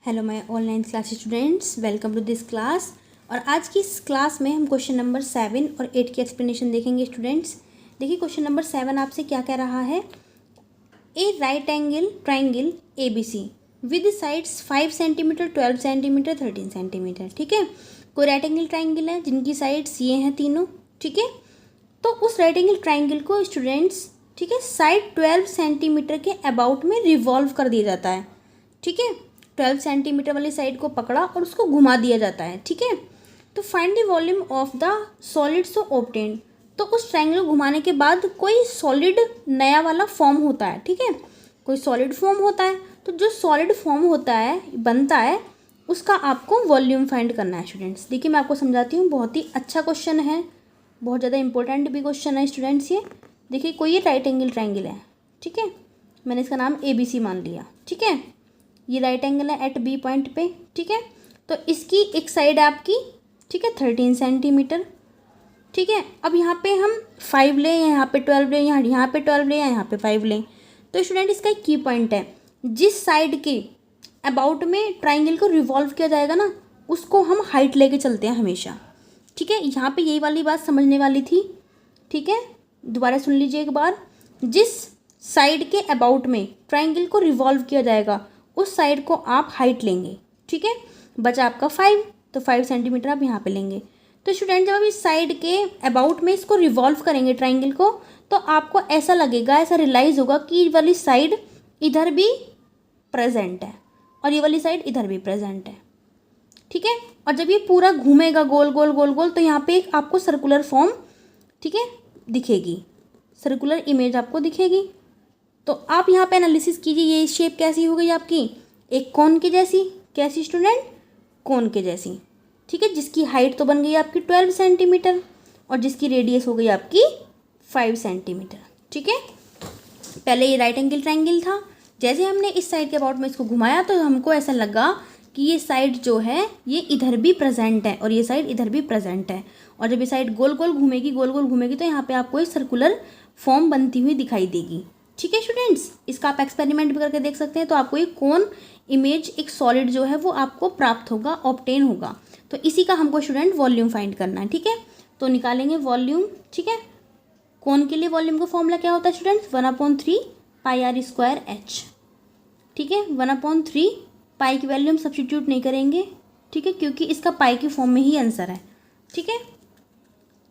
Hello my online class students, welcome to this class. और आज की इस क्लास में हम क्वेश्चन नंबर 7 और 8 की एक्सप्लेनेशन देखेंगे स्टूडेंट्स। देखिए क्वेश्चन नंबर 7 आपसे क्या कह रहा है। A right angle triangle A B C with sides 5 centimetre 12 centimetre 13 centimetre. ठीक है, कोई राइट एंगल ट्राइंगल है जिनकी साइड्स ये हैं तीनों। ठीक है, तो उस राइट एंगल ट्राइंगल को स्टूडेंट्स, ठीक है, साइड 12 सेंटीमीटर के अबाउट में रिवॉल्व कर दिया जाता है। ठीक है, 12 सेंटीमीटर वाली साइड को पकड़ा और उसको घुमा दिया जाता है। ठीक है, तो find the volume of the solid so obtained. तो उस ट्रायंगल घुमाने के बाद कोई सॉलिड नया वाला फॉर्म होता है। ठीक है, कोई सॉलिड फॉर्म होता है, तो जो सॉलिड फॉर्म होता है बनता है उसका आपको वॉल्यूम फाइंड करना है स्टूडेंट्स। देखिए मैं आपको समझाती हूँ, बहुत ही अच्छा क्वेश्चन है, बहुत ज़्यादा इंपॉर्टेंट भी क्वेश्चन है स्टूडेंट्स। ये देखिए कोई ये राइट एंगल ट्रायंगल है। ठीक है, मैंने इसका नाम ABC मान लिया। ठीक है, ये राइट एंगल है एट बी पॉइंट पे। ठीक है, तो इसकी एक साइड है आपकी, ठीक है, 13 सेंटीमीटर। ठीक है, अब यहाँ पे हम 5 लें, यहाँ पे 12 लें, यहाँ पे 12 लें, यहाँ पे 5 लें। तो स्टूडेंट इसका एक की पॉइंट है, जिस साइड के अबाउट में ट्राइंगल को रिवॉल्व किया जाएगा ना, उसको हम हाइट लेके चलते हैं हमेशा। ठीक है, यहाँ पे यही वाली बात समझने वाली थी। ठीक है, दोबारा सुन लीजिए एक बार। जिस साइड के अबाउट में ट्राइंगल को रिवॉल्व किया जाएगा उस साइड को आप हाइट लेंगे। ठीक है, बचा आपका 5, तो 5 सेंटीमीटर आप यहाँ पे लेंगे। तो स्टूडेंट जब आप इस साइड के अबाउट में इसको रिवॉल्व करेंगे ट्राइंगल को, तो आपको ऐसा लगेगा, ऐसा रियलाइज़ होगा कि ये वाली साइड इधर भी प्रेजेंट है और ये वाली साइड इधर भी प्रेजेंट है। ठीक है, और जब ये पूरा घूमेगा गोल गोल गोल गोल, तो यहाँ पे एक आपको सर्कुलर फॉर्म, ठीक है, दिखेगी, सर्कुलर इमेज आपको दिखेगी। तो आप यहाँ पे एनालिसिस कीजिए, ये शेप कैसी हो गई आपकी, एक कोन के जैसी। कैसी स्टूडेंट? कोन के जैसी। ठीक है, जिसकी हाइट तो बन गई आपकी 12 सेंटीमीटर और जिसकी रेडियस हो गई आपकी 5 सेंटीमीटर। ठीक है, पहले ये राइट एंगल ट्रायंगल था, जैसे हमने इस साइड के अबाउट में इसको घुमाया तो हमको ऐसा लगा कि ये साइड जो है ये इधर भी प्रेजेंट है और ये साइड इधर भी प्रेजेंट है। और जब ये साइड गोल गोल घूमेगी, गोल गोल घूमेगी, तो यहाँ पे आपको एक सर्कुलर फॉर्म बनती हुई दिखाई देगी। ठीक है स्टूडेंट्स, इसका आप एक्सपेरिमेंट भी करके देख सकते हैं। तो आपको एक कोन इमेज, एक सॉलिड जो है वो आपको प्राप्त होगा, ऑब्टेन होगा। तो इसी का हमको स्टूडेंट वॉल्यूम फाइंड करना है। ठीक है, तो निकालेंगे वॉल्यूम। ठीक है, कोन के लिए वॉल्यूम का फॉर्मूला क्या होता है students? 1/3 pi R square H. ठीक है, 1/3 पाई की वैल्यू हम सब्सटीट्यूट नहीं करेंगे। ठीक है, क्योंकि इसका पाई की फॉर्म में ही आंसर है। ठीक है,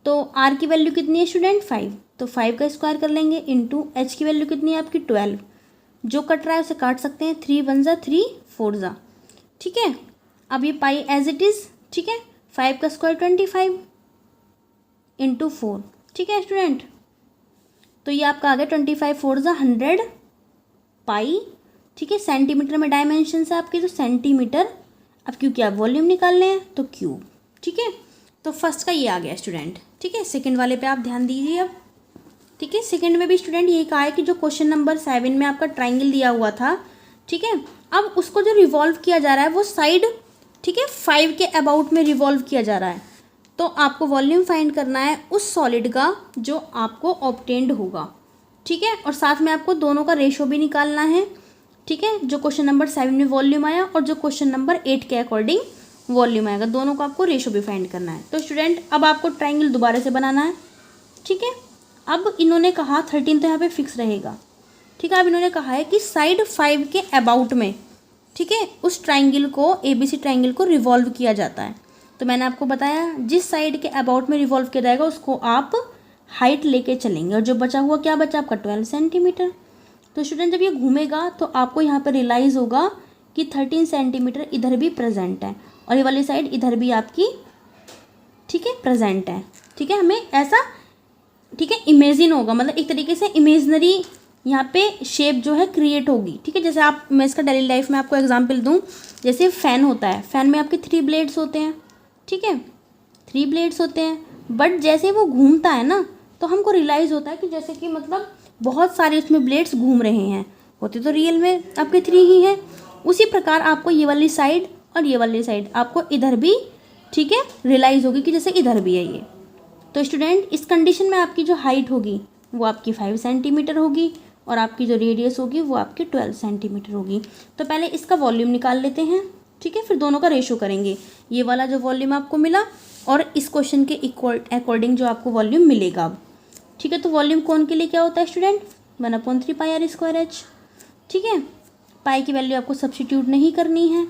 तो आर की वैल्यू कितनी है स्टूडेंट? 5, तो 5 का स्क्वायर कर लेंगे इंटू एच की वैल्यू कितनी है आपकी? 12। जो कट रहा है उसे काट सकते हैं, 3 1 जा 3 4 जा। ठीक है, अब ये पाई एज इट इज़। ठीक है, 5 का स्क्वायर 25 इंटू 4। ठीक है स्टूडेंट, तो ये आपका आ गया 25 4 जा 100 पाई। ठीक है, सेंटीमीटर में डायमेंशन है आपके, तो सेंटीमीटर। अब क्योंकि आप वॉल्यूम निकालने हैं तो क्यूब। ठीक है, तो फर्स्ट का ये आ गया स्टूडेंट। ठीक है, सेकंड वाले पे आप ध्यान दीजिए अब। ठीक है, सेकंड में भी स्टूडेंट यही कहा है कि जो क्वेश्चन नंबर 7 में आपका ट्रायंगल दिया हुआ था, ठीक है, अब उसको जो रिवॉल्व किया जा रहा है वो साइड, ठीक है, 5 के अबाउट में रिवॉल्व किया जा रहा है। तो आपको वॉल्यूम फाइंड करना है उस सॉलिड का जो आपको ऑब्टेन्ड होगा। ठीक है, और साथ में आपको दोनों का रेशो भी निकालना है। ठीक है, जो क्वेश्चन नंबर 7 में वॉल्यूम आया और जो क्वेश्चन नंबर 8 के अकॉर्डिंग वॉल्यूम आएगा, दोनों को आपको रेशो भी फाइंड करना है। तो स्टूडेंट अब आपको ट्रायंगल दोबारा से बनाना है। ठीक है, अब इन्होंने कहा 13 तो यहाँ पे फिक्स रहेगा। ठीक है, अब इन्होंने कहा है कि साइड 5 के अबाउट में, ठीक है, उस ट्रायंगल को, ABC ट्रायंगल को रिवॉल्व किया जाता है। तो मैंने आपको बताया जिस साइड के अबाउट में रिवॉल्व किया जाएगा उसको आप हाइट लेके चलेंगे, और जो बचा हुआ क्या बचा आपका 12 सेंटीमीटर। तो स्टूडेंट जब ये घूमेगा तो आपको यहाँ पर रियलाइज़ होगा कि 13 सेंटीमीटर इधर भी प्रेजेंट है और ये वाली साइड इधर भी आपकी, ठीक है, प्रेजेंट है। ठीक है, हमें ऐसा, ठीक है, इमेजिन होगा, मतलब एक तरीके से इमेजनरी यहाँ पे शेप जो है क्रिएट होगी। ठीक है, जैसे आप, मैं इसका डेली लाइफ में आपको एग्जांपल दूँ, जैसे फ़ैन होता है, फ़ैन में आपके 3 ब्लेड्स होते हैं। ठीक है, 3 ब्लेड्स होते हैं, बट जैसे वो घूमता है ना तो हमको रियलाइज़ होता है कि जैसे कि मतलब बहुत सारे उसमें ब्लेड्स घूम रहे हैं, होते तो रियल में आपके 3 ही हैं। उसी प्रकार आपको ये वाली साइड और ये वाली साइड आपको इधर भी, ठीक है, रियलाइज़ होगी कि जैसे इधर भी है ये। तो स्टूडेंट इस कंडीशन में आपकी जो हाइट होगी वो आपकी 5 सेंटीमीटर होगी और आपकी जो रेडियस होगी वो आपकी 12 सेंटीमीटर होगी। तो पहले इसका वॉल्यूम निकाल लेते हैं। ठीक है। फिर दोनों का रेशियो करेंगे, ये वाला जो वॉल्यूम आपको मिला और इस क्वेश्चन के अकॉर्डिंग जो आपको वॉल्यूम मिलेगा अब, ठीक है। तो वॉल्यूम कोन के लिए क्या होता है स्टूडेंट, 1/3πr²h, ठीक है। पाई की वैल्यू आपको सब्स्टिट्यूट नहीं करनी है,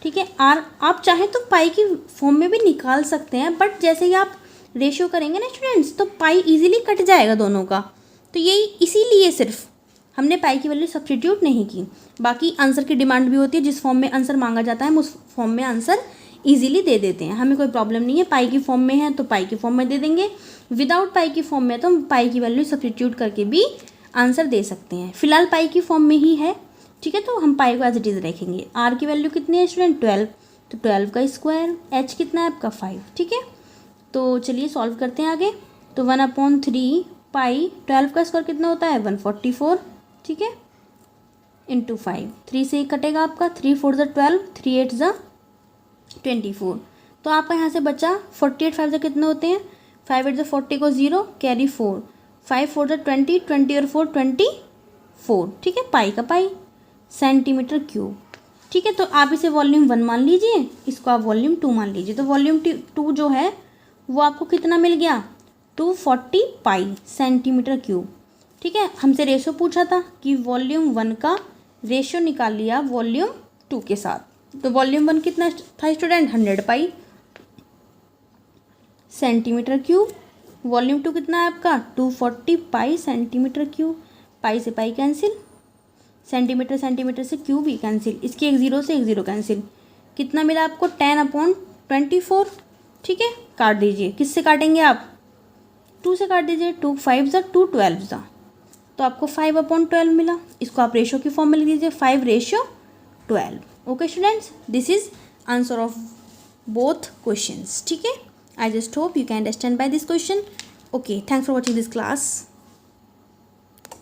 ठीक है। आर आप चाहें तो पाई की फॉर्म में भी निकाल सकते हैं, बट जैसे ही आप रेशियो करेंगे ना स्टूडेंट्स, तो पाई इजीली कट जाएगा दोनों का। तो यही इसीलिए सिर्फ हमने पाई की वैल्यू सब्स्टिट्यूट नहीं की। बाकी आंसर की डिमांड भी होती है, जिस फॉर्म में आंसर मांगा जाता है हम उस फॉर्म में आंसर इजीली दे देते हैं, हमें कोई प्रॉब्लम नहीं है। पाई की फॉर्म में है तो पाई की फॉर्म में दे देंगे, विदाउट पाई की फॉर्म में तो हम पाई की वैल्यू सब्स्टिट्यूट करके भी आंसर दे सकते हैं। फिलहाल पाई की फॉर्म में ही है, ठीक है। तो हम पाई को एज इट इज़ रखेंगे। आर की वैल्यू कितनी है स्टूडेंट, 12, तो 12 का स्क्वायर, एच कितना है आपका 5, ठीक है। तो चलिए सॉल्व करते हैं आगे। तो 1/3 पाई 12 का स्क्वायर कितना होता है 144, ठीक है, इंटू 5, 3 से ही कटेगा आपका, 3 4 ज़ा 12, 3 8 ज़ा 24। तो आपका यहाँ से बचा 48, 5 ज़ा कितने होते हैं, 5 8 ज़ा 40 को 0 कैरी 4, 5 4 ज़ा 20, 20 और 4 24, ठीक है। पाई का पाई सेंटीमीटर क्यूब, ठीक है। तो आप इसे वॉल्यूम 1 मान लीजिए, इसको आप वॉल्यूम 2 मान लीजिए। तो वॉल्यूम 2 जो है वो आपको कितना मिल गया, 240 पाई सेंटीमीटर क्यूब, ठीक है। हमसे रेशो पूछा था कि वॉल्यूम 1 का रेशो निकाल लिया वॉल्यूम 2 के साथ। तो वॉल्यूम 1 कितना था स्टूडेंट, 100 पाई सेंटीमीटर क्यूब। वॉल्यूम 2 कितना है आपका, 240 पाई सेंटीमीटर क्यूब। पाई से पाई कैंसिल, सेंटीमीटर सेंटीमीटर से क्यूब ही कैंसिल, इसकी एक ज़ीरो से एक ज़ीरो कैंसिल। कितना मिला आपको, 10/24, ठीक है। काट दीजिए, किससे काटेंगे आप, 2 से काट दीजिए, 2 5 ज़ा 2 12 ज़ा, तो आपको 5/12 मिला। इसको आप रेशो की फॉर्म में लिख दीजिए, 5:12। Okay students, this is answer of both questions, ठीक है। I just hope you can understand by this question. Okay, thanks for watching this class.